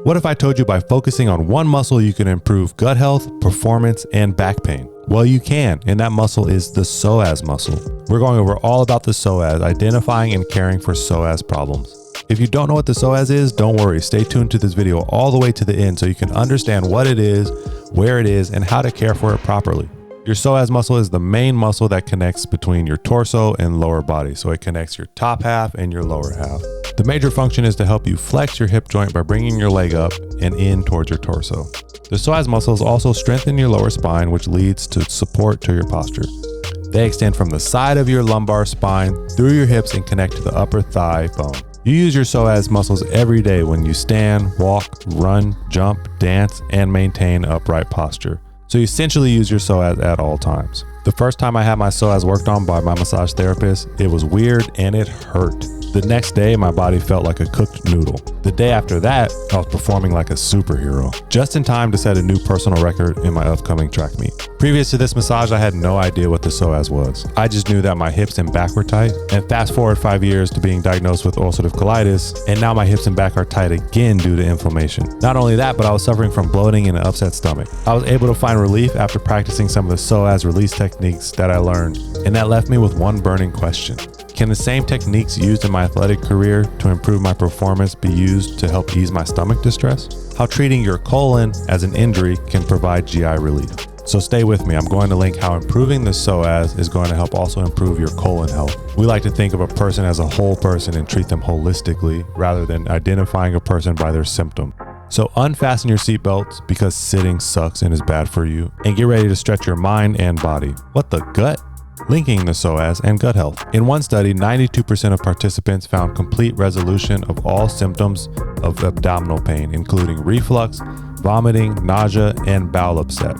What if I told you by focusing on one muscle, you can improve gut health, performance, and back pain? Well, you can, and that muscle is the psoas muscle. We're going over all about the psoas, identifying and caring for psoas problems. If you don't know what the psoas is, don't worry. Stay tuned to this video all the way to the end so you can understand what it is, where it is, and how to care for it properly. Your psoas muscle is the main muscle that connects between your torso and lower body. So it connects your top half and your lower half. The major function is to help you flex your hip joint by bringing your leg up and in towards your torso. The psoas muscles also strengthen your lower spine, which leads to support to your posture. They extend from the side of your lumbar spine through your hips and connect to the upper thigh bone. You use your psoas muscles every day when you stand, walk, run, jump, dance, and maintain upright posture. So you essentially use your psoas at all times. The first time I had my psoas worked on by my massage therapist, it was weird and it hurt. The next day, my body felt like a cooked noodle. The day after that, I was performing like a superhero, just in time to set a new personal record in my upcoming track meet. Previous to this massage, I had no idea what the psoas was. I just knew that my hips and back were tight, and fast forward 5 years to being diagnosed with ulcerative colitis, and now my hips and back are tight again due to inflammation. Not only that, but I was suffering from bloating and an upset stomach. I was able to find relief after practicing some of the psoas release techniques that I learned, and that left me with one burning question. Can the same techniques used in my athletic career to improve my performance be used to help ease my stomach distress? How treating your colon as an injury can provide GI relief. So stay with me. I'm going to link how improving the psoas is going to help also improve your colon health. We like to think of a person as a whole person and treat them holistically rather than identifying a person by their symptom. So unfasten your seatbelts because sitting sucks and is bad for you, and get ready to stretch your mind and body. What the gut? Linking the psoas and gut health. In one study, 92% of participants found complete resolution of all symptoms of abdominal pain, including reflux, vomiting, nausea, and bowel upset.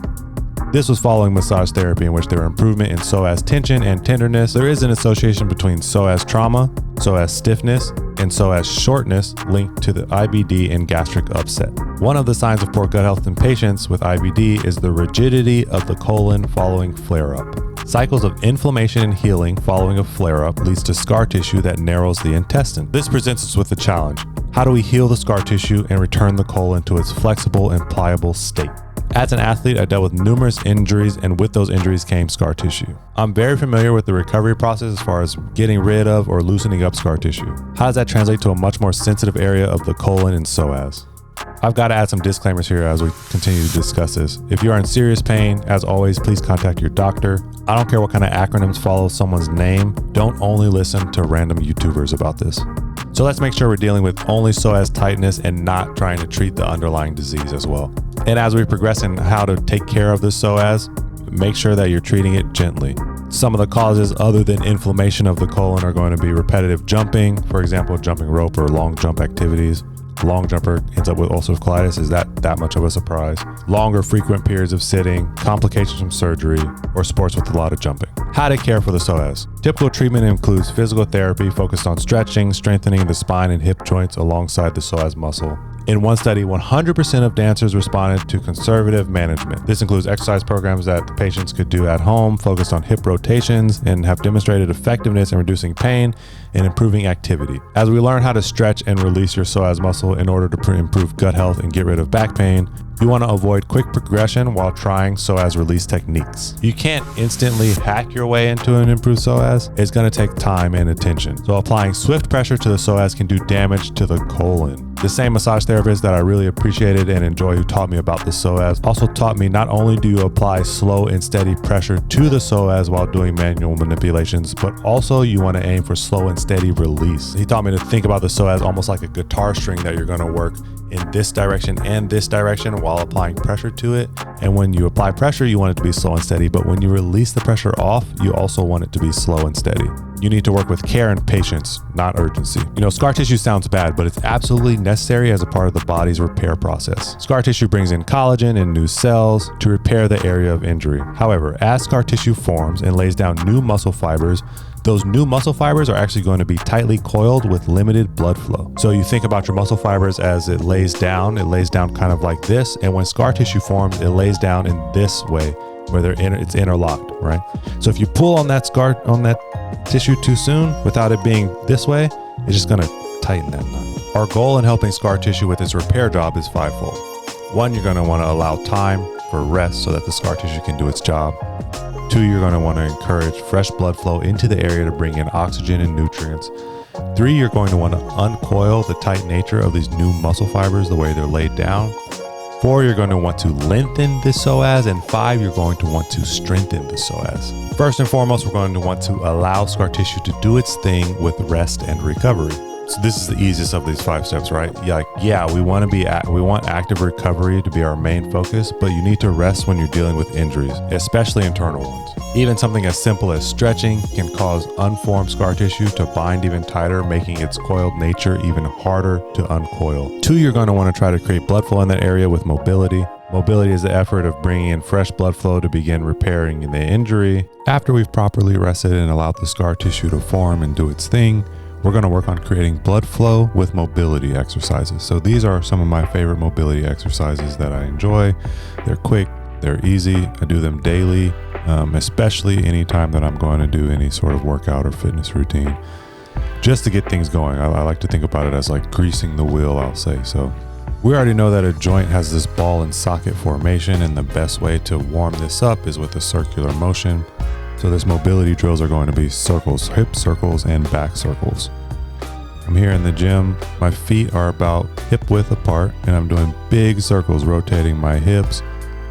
This was following massage therapy in which there were improvement in psoas tension and tenderness. There is an association between psoas trauma, psoas stiffness, and psoas shortness linked to the IBD and gastric upset. One of the signs of poor gut health in patients with IBD is the rigidity of the colon following flare-up. Cycles of inflammation and healing following a flare-up leads to scar tissue that narrows the intestine. This presents us with a challenge. How do we heal the scar tissue and return the colon to its flexible and pliable state? As an athlete, I dealt with numerous injuries, and with those injuries came scar tissue. I'm very familiar with the recovery process as far as getting rid of or loosening up scar tissue. How does that translate to a much more sensitive area of the colon and psoas? I've got to add some disclaimers here as we continue to discuss this. If you are in serious pain, as always, please contact your doctor. I don't care what kind of acronyms follow someone's name. Don't only listen to random YouTubers about this. So let's make sure we're dealing with only psoas tightness and not trying to treat the underlying disease as well. And as we progress in how to take care of the psoas, make sure that you're treating it gently. Some of the causes other than inflammation of the colon are going to be repetitive jumping, for example, jumping rope or long jump activities. Long jumper ends up with ulcerative colitis. Is that much of a surprise? Longer frequent periods of sitting, complications from surgery, or sports with a lot of jumping. How to care for the psoas. Typical treatment includes physical therapy focused on stretching, strengthening the spine and hip joints alongside the psoas muscle. In one study, 100% of dancers responded to conservative management. This includes exercise programs that the patients could do at home, focused on hip rotations, and have demonstrated effectiveness in reducing pain and improving activity. As we learn how to stretch and release your psoas muscle in order to improve gut health and get rid of back pain, you want to avoid quick progression while trying psoas release techniques. You can't instantly hack your way into an improved psoas. It's going to take time and attention. So applying swift pressure to the psoas can do damage to the colon. The same massage therapist that I really appreciated and enjoy who taught me about the psoas also taught me not only do you apply slow and steady pressure to the psoas while doing manual manipulations, but also you want to aim for slow and steady release. He taught me to think about the psoas almost like a guitar string that you're going to work in this direction and this direction while applying pressure to it. And when you apply pressure, you want it to be slow and steady, but when you release the pressure off, you also want it to be slow and steady. You need to work with care and patience, not urgency. You know, scar tissue sounds bad, but it's absolutely necessary as a part of the body's repair process. Scar tissue brings in collagen and new cells to repair the area of injury. However, as scar tissue forms and lays down new muscle fibers, those new muscle fibers are actually going to be tightly coiled with limited blood flow. So you think about your muscle fibers as it lays down kind of like this. And when scar tissue forms, it lays down in this way where it's interlocked, right? So if you pull on that tissue too soon without it being this way, it's just going to tighten that knot. Our goal in helping scar tissue with its repair job is fivefold. One, you're going to want to allow time for rest so that the scar tissue can do its job. Two, you're going to want to encourage fresh blood flow into the area to bring in oxygen and nutrients. Three, you're going to want to uncoil the tight nature of these new muscle fibers the way they're laid down. Four, you're going to want to lengthen the psoas. And five, you're going to want to strengthen the psoas. First and foremost, we're going to want to allow scar tissue to do its thing with rest and recovery. So this is the easiest of these 5 steps, right? We want active recovery to be our main focus, but you need to rest when you're dealing with injuries, especially internal ones. Even something as simple as stretching can cause unformed scar tissue to bind even tighter, making its coiled nature even harder to uncoil. 2, you're going to want to try to create blood flow in that area with mobility. Mobility is the effort of bringing in fresh blood flow to begin repairing the injury. After we've properly rested and allowed the scar tissue to form and do its thing, we're going to work on creating blood flow with mobility exercises. So these are some of my favorite mobility exercises that I enjoy. They're quick, they're easy. I do them daily, especially anytime that I'm going to do any sort of workout or fitness routine, just to get things going. I like to think about it as like greasing the wheel, I'll say. So we already know that a joint has this ball and socket formation, and the best way to warm this up is with a circular motion. So this mobility drills are going to be circles, hip circles and back circles. I'm here in the gym. My feet are about hip width apart, and I'm doing big circles, rotating my hips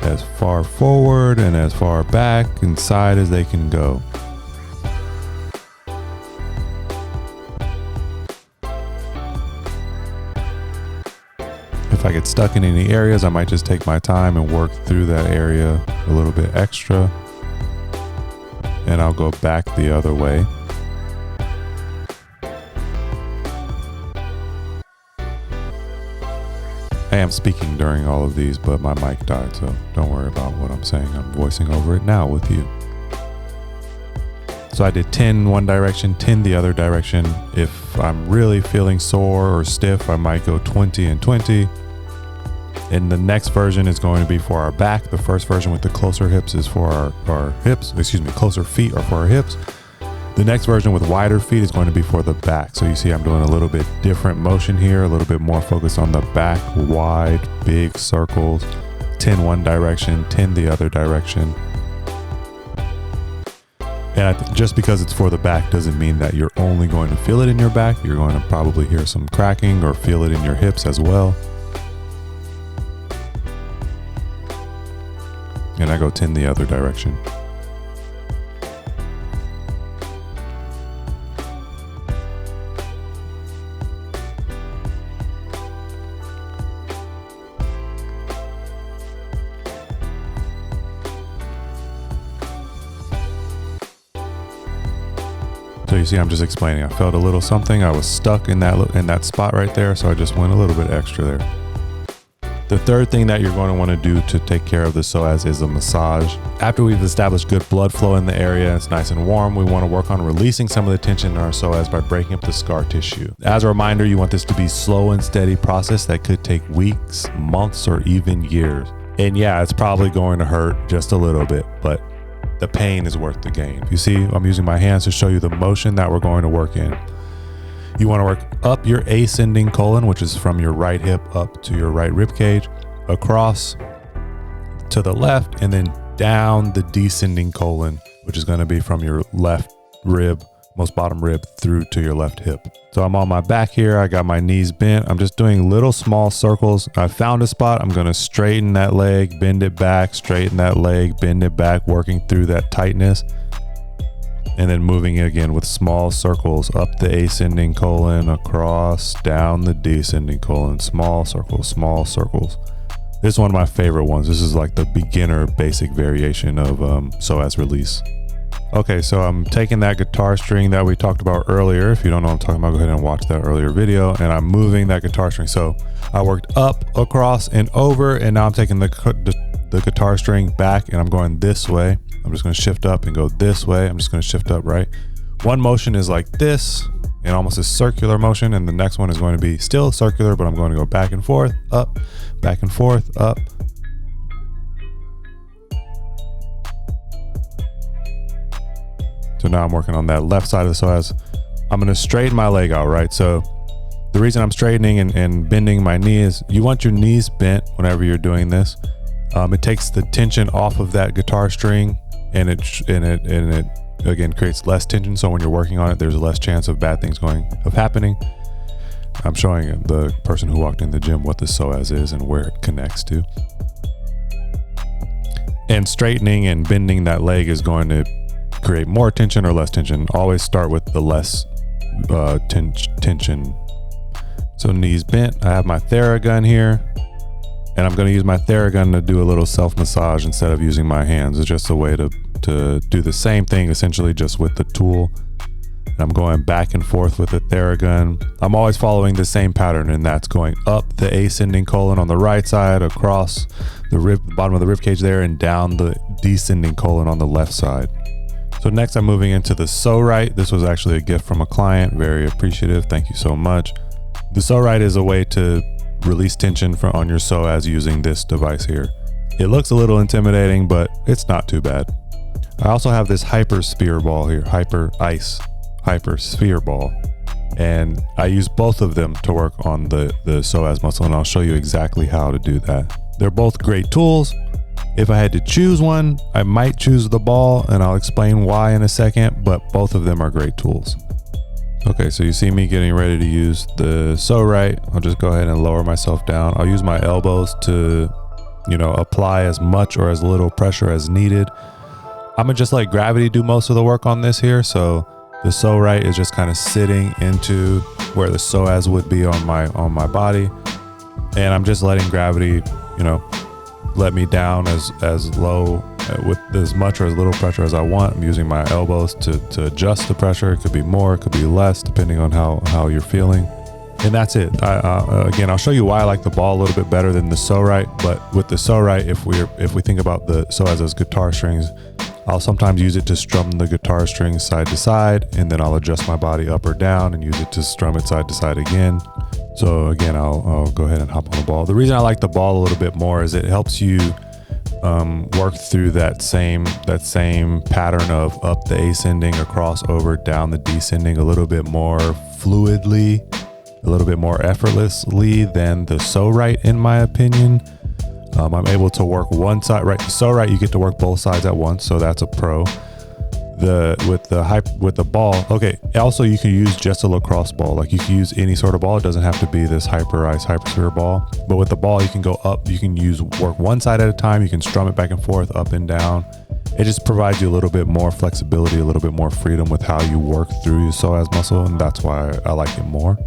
as far forward and as far back and side as they can go. If I get stuck in any areas, I might just take my time and work through that area a little bit extra. And I'll go back the other way. I am speaking during all of these, but my mic died, so don't worry about what I'm saying. I'm voicing over it now with you. So I did 10 one direction, 10 the other direction. If I'm really feeling sore or stiff, I might go 20 and 20. And the next version is going to be for our back. The first version with the closer hips is for our hips. Closer feet are for our hips. The next version with wider feet is going to be for the back. So you see I'm doing a little bit different motion here, a little bit more focus on the back, wide, big circles, 10 one direction, 10 the other direction. And just because it's for the back doesn't mean that you're only going to feel it in your back. You're going to probably hear some cracking or feel it in your hips as well. And I go 10 the other direction. So you see, I'm just explaining. I felt a little something. I was stuck in that spot right there, so I just went a little bit extra there. The third thing that you're going to want to do to take care of the psoas is a massage. After we've established good blood flow in the area, it's nice and warm, we want to work on releasing some of the tension in our psoas by breaking up the scar tissue. As a reminder, you want this to be a slow and steady process that could take weeks, months, or even years. And yeah, it's probably going to hurt just a little bit, but the pain is worth the gain. You see, I'm using my hands to show you the motion that we're going to work in. You want to work up your ascending colon, which is from your right hip up to your right rib cage, across to the left, and then down the descending colon, which is going to be from your left rib, most bottom rib, through to your left hip. So I'm on my back here. I got my knees bent. I'm just doing little small circles. I found a spot. I'm going to straighten that leg, bend it back, straighten that leg, bend it back, working through that tightness. And then moving it again with small circles up the ascending colon, across, down the descending colon, small circles, small circles. This is one of my favorite ones. This is like the beginner basic variation of psoas release. Okay, so I'm taking that guitar string that we talked about earlier. If you don't know what I'm talking about, go ahead and watch that earlier video. And I'm moving that guitar string. So I worked up, across, and over, and now I'm taking the guitar string back, and I'm going this way. I'm just going to shift up and go this way. I'm just going to shift up, right? One motion is like this, and almost a circular motion, and the next one is going to be still circular, but I'm going to go back and forth, up, back and forth, up. So now I'm working on that left side of the psoas. I'm going to straighten my leg out, right? So The reason I'm straightening and bending my knee is you want your knees bent whenever you're doing this. It takes the tension off of that guitar string, and it again creates less tension. So when you're working on it, there's less chance of bad things happening. I'm showing the person who walked in the gym what the psoas is and where it connects to. And straightening and bending that leg is going to create more tension or less tension. Always start with the less tension. So knees bent. I have my Theragun here, and I'm going to use my Theragun to do a little self-massage instead of using my hands. It's just a way to do the same thing, essentially, just with the tool. And I'm going back and forth with the Theragun. I'm always following the same pattern, and that's going up the ascending colon on the right side, across the bottom of the rib cage there, and down the descending colon on the left side. So next I'm moving into the Psoas. This was actually a gift from a client. Very appreciative. Thank you so much. The Psoas is a way to release tension on your psoas using this device here. It looks a little intimidating, but it's not too bad. I also have this hypersphere ball here, hypersphere ball. And I use both of them to work on the psoas muscle, and I'll show you exactly how to do that. They're both great tools. If I had to choose one, I might choose the ball, and I'll explain why in a second, but both of them are great tools. Okay, so you see me getting ready to use the Psoas. I'll just go ahead and lower myself down. I'll use my elbows to, apply as much or as little pressure as needed. I'm gonna just let gravity do most of the work on this here. So the Psoas is just kind of sitting into where the psoas would be on my body. And I'm just letting gravity, let me down as low with as much or as little pressure as I want. I'm using my elbows to adjust the pressure. It could be more, it could be less, depending on how you're feeling. And that's it. Again, I'll show you why I like the ball a little bit better than the Psoas. But with the Psoas, if we think about the psoas as guitar strings, I'll sometimes use it to strum the guitar strings side to side, and then I'll adjust my body up or down and use it to strum it side to side again. So again, I'll go ahead and hop on the ball. The reason I like the ball a little bit more is it helps you work through that same pattern of up the ascending, across, over, down the descending a little bit more fluidly, a little bit more effortlessly than the Psoas, in my opinion. I'm able to work one side, right? The Psoas, you get to work both sides at once, so that's a pro. With the ball, okay. Also, you can use just a lacrosse ball. Like, you can use any sort of ball. It doesn't have to be this hypersphere ball. But with the ball, you can go up. You can work one side at a time. You can strum it back and forth, up and down. It just provides you a little bit more flexibility, a little bit more freedom with how you work through your psoas muscle, and that's why I like it more.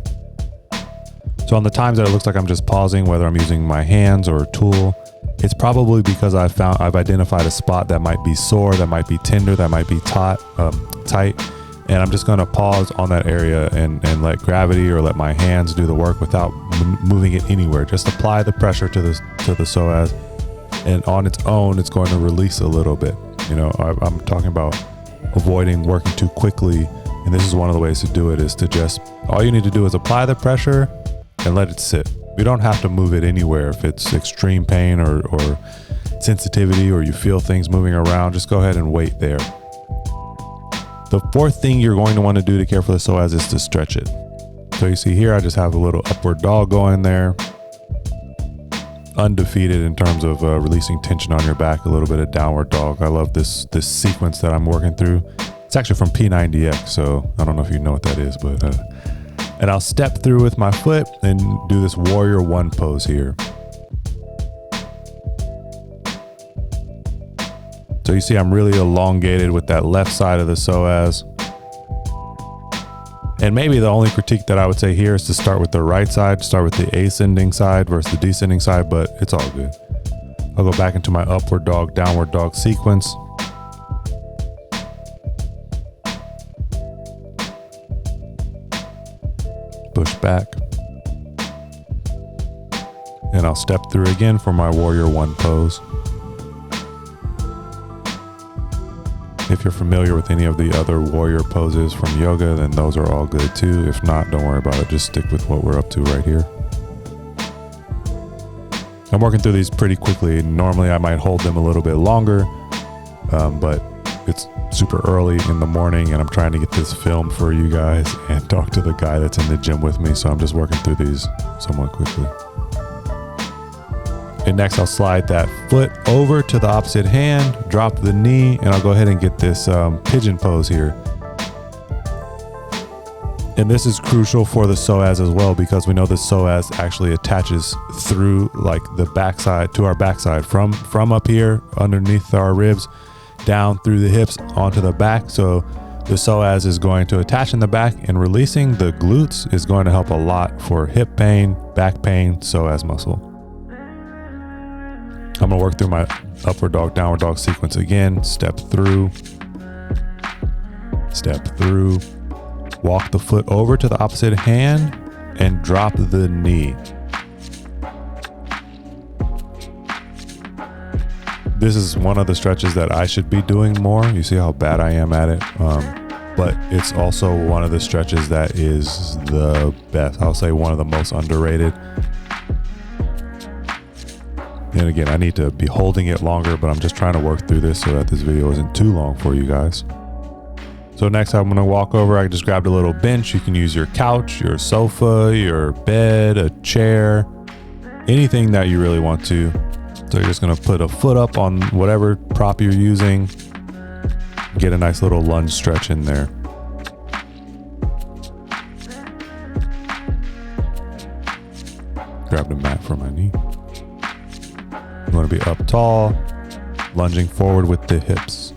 So on the times that it looks like I'm just pausing, whether I'm using my hands or a tool, it's probably because I've identified a spot that might be sore, that might be tender, that might be tight, and I'm just going to pause on that area and let gravity or let my hands do the work without moving it anywhere. Just apply the pressure to the psoas, and on its own, it's going to release a little bit. I'm talking about avoiding working too quickly, and this is one of the ways to do it. Is to all you need to do is apply the pressure and let it sit. We don't have to move it anywhere. If it's extreme pain or sensitivity, or you feel things moving around, just go ahead and wait there. The fourth thing you're going to want to do to care for the psoas is to stretch it. So you see here, I just have a little upward dog going there. Undefeated in terms of releasing tension on your back, a little bit of downward dog. I love this sequence that I'm working through. It's actually from P90X, so I don't know if you know what that is, but and I'll step through with my foot and do this warrior one pose here. So you see I'm really elongated with that left side of the psoas. And maybe the only critique that I would say here is to start with the right side, start with the ascending side versus the descending side, but it's all good. I'll go back into my upward dog, downward dog sequence. Push back. And I'll step through again for my warrior one pose. If you're familiar with any of the other warrior poses from yoga, then those are all good too. If not, don't worry about it. Just stick with what we're up to right here. I'm working through these pretty quickly. Normally I might hold them a little bit longer, but it's super early in the morning and I'm trying to get this filmed for you guys and talk to the guy that's in the gym with me. So I'm just working through these somewhat quickly. And next I'll slide that foot over to the opposite hand, drop the knee, and I'll go ahead and get this pigeon pose here. And this is crucial for the psoas as well, because we know the psoas actually attaches through like the backside to our backside from up here underneath our ribs down through the hips onto the back. So the psoas is going to attach in the back, and releasing the glutes is going to help a lot for hip pain, back pain, psoas muscle. I'm gonna work through my upward dog, downward dog sequence again. Step through, walk the foot over to the opposite hand and drop the knee. This is one of the stretches that I should be doing more. You see how bad I am at it. But it's also one of the stretches that is the best. I'll say one of the most underrated. And again, I need to be holding it longer, but I'm just trying to work through this so that this video isn't too long for you guys. So next I'm gonna walk over. I just grabbed a little bench. You can use your couch, your sofa, your bed, a chair, anything that you really want to. So you're just gonna put a foot up on whatever prop you're using. Get a nice little lunge stretch in there. Grab the mat for my knee. You want to be up tall, lunging forward with the hips.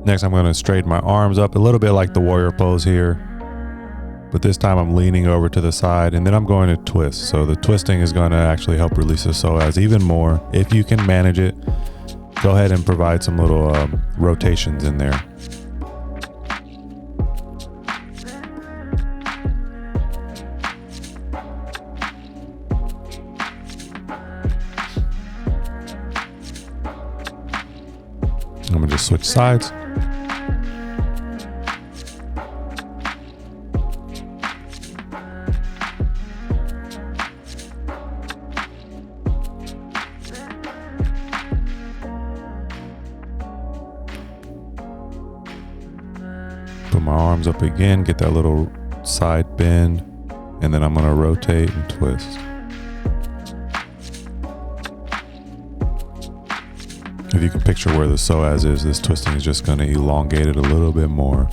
Next, I'm going to straighten my arms up a little bit like the warrior pose here. But this time I'm leaning over to the side, and then I'm going to twist. So the twisting is going to actually help release the psoas even more. If you can manage it, go ahead and provide some little rotations in there. I'm going to just switch sides. Put my arms up again, get that little side bend, and then I'm going to rotate and twist. If you can picture where the psoas is, this twisting is just going to elongate it a little bit more.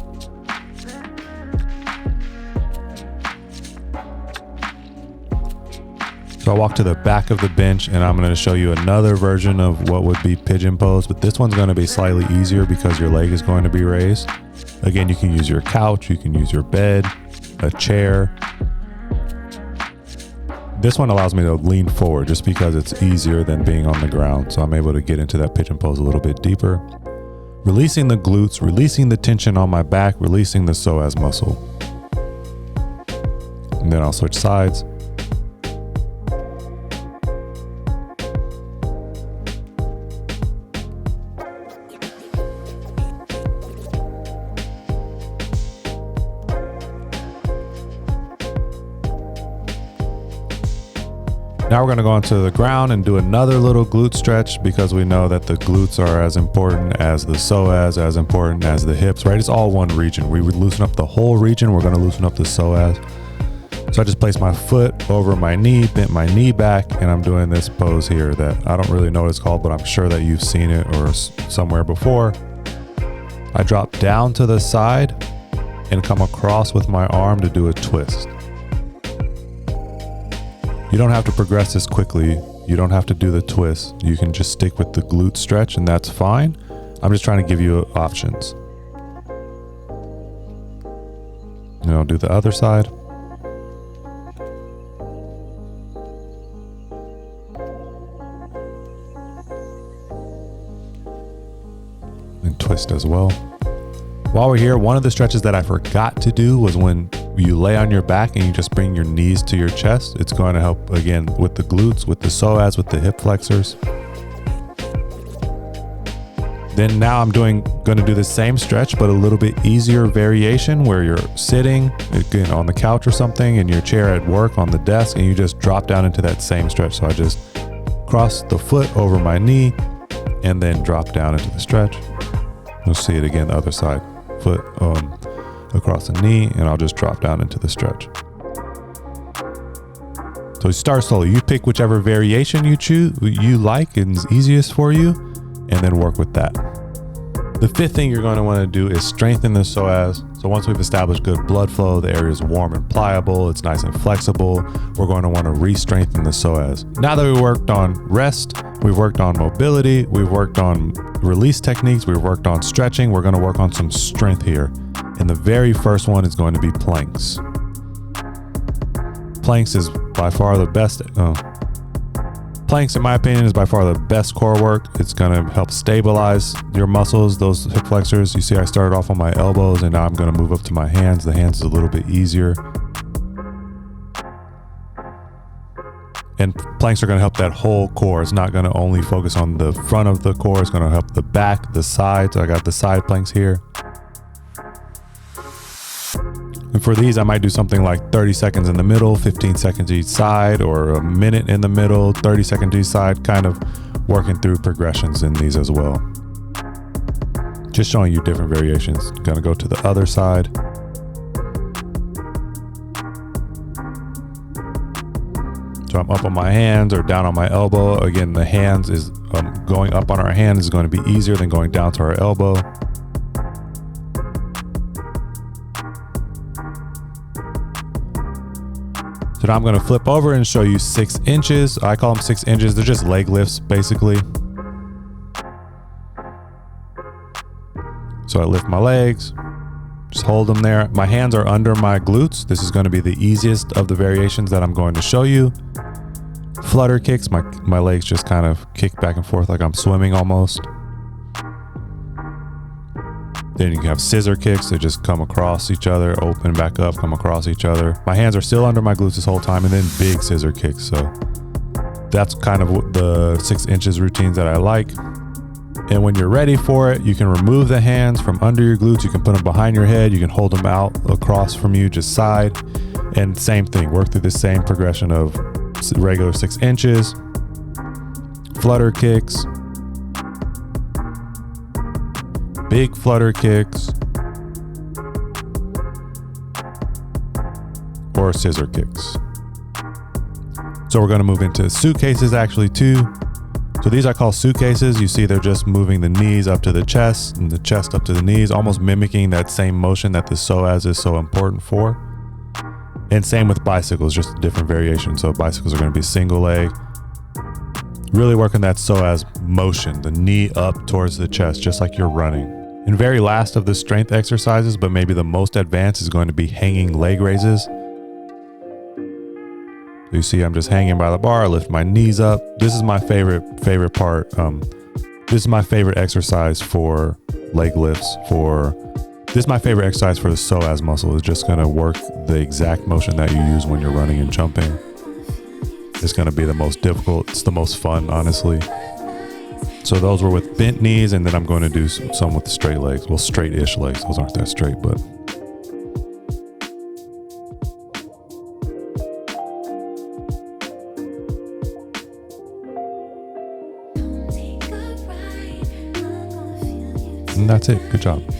So I walk to the back of the bench, and I'm going to show you another version of what would be pigeon pose, but this one's going to be slightly easier because your leg is going to be raised. Again, you can use your couch, you can use your bed, a chair. This one allows me to lean forward just because it's easier than being on the ground. So I'm able to get into that pigeon pose a little bit deeper. Releasing the glutes, releasing the tension on my back, releasing the psoas muscle. And then I'll switch sides. Now we're going to go onto the ground and do another little glute stretch, because we know that the glutes are as important as the psoas, as important as the hips, right? It's all one region. We would loosen up the whole region. We're going to loosen up the psoas. So I just placed my foot over my knee, bent my knee back, and I'm doing this pose here that I don't really know what it's called, but I'm sure that you've seen it or somewhere before. I drop down to the side and come across with my arm to do a twist. You don't have to progress this quickly. You don't have to do the twist. You can just stick with the glute stretch, and that's fine. I'm just trying to give you options. And I'll do the other side. And twist as well. While we're here, one of the stretches that I forgot to do was when you lay on your back and you just bring your knees to your chest. It's going to help again with the glutes, with the psoas, with the hip flexors. Then now I'm going to do the same stretch, but a little bit easier variation where you're sitting again on the couch or something in your chair at work on the desk, and you just drop down into that same stretch. So I just cross the foot over my knee and then drop down into the stretch. You'll see it again, the other side, foot across the knee, and I'll just drop down into the stretch. So you start slowly. You pick whichever variation you like and is easiest for you, and then work with that. The fifth thing you're going to want to do is strengthen the psoas. So once we've established good blood flow, the area is warm and pliable, it's nice and flexible, we're going to want to re-strengthen the psoas. Now that we worked on rest, we've worked on mobility, we've worked on release techniques, we've worked on stretching, we're going to work on some strength here. And the very first one is going to be planks. Planks is by far the best. Planks, in my opinion, is by far the best core work. It's going to help stabilize your muscles, those hip flexors. You see, I started off on my elbows, and now I'm going to move up to my hands. The hands is a little bit easier. And planks are going to help that whole core. It's not going to only focus on the front of the core. It's going to help the back, the sides. I got the side planks here. And for these, I might do something like 30 seconds in the middle, 15 seconds each side, or a minute in the middle, 30 seconds each side, kind of working through progressions in these as well. Just showing you different variations. Gonna go to the other side. So I'm up on my hands or down on my elbow. Again, the hands is going up on our hands is going to be easier than going down to our elbow. So now I'm going to flip over and show you 6 inches. I call them 6 inches. They're just leg lifts, basically. So I lift my legs, just hold them there. My hands are under my glutes. This is going to be the easiest of the variations that I'm going to show you. Flutter kicks, my legs just kind of kick back and forth like I'm swimming almost. Then you can have scissor kicks that just come across each other, open back up, come across each other. My hands are still under my glutes this whole time, and then big scissor kicks. So that's kind of the 6 inches routines that I like. And when you're ready for it, you can remove the hands from under your glutes. You can put them behind your head. You can hold them out across from you, just side. And same thing, work through the same progression of regular 6 inches, flutter kicks, big flutter kicks, or scissor kicks. So we're going to move into suitcases actually too. So these I call suitcases. You see they're just moving the knees up to the chest and the chest up to the knees, almost mimicking that same motion that the psoas is so important for. And same with bicycles, just a different variation. So bicycles are going to be single leg. Really working that psoas motion, the knee up towards the chest, just like you're running. And very last of the strength exercises, but maybe the most advanced, is going to be hanging leg raises. So you see I'm just hanging by the bar, I lift my knees up. This is my favorite part. This is my favorite exercise for leg lifts. This is my favorite exercise for the psoas muscle. It's just going to work the exact motion that you use when you're running and jumping. It's going to be the most difficult. It's the most fun, honestly. So those were with bent knees, and then I'm going to do some with straight legs. Well, straight-ish legs. Those aren't that straight, but. And that's it. Good job.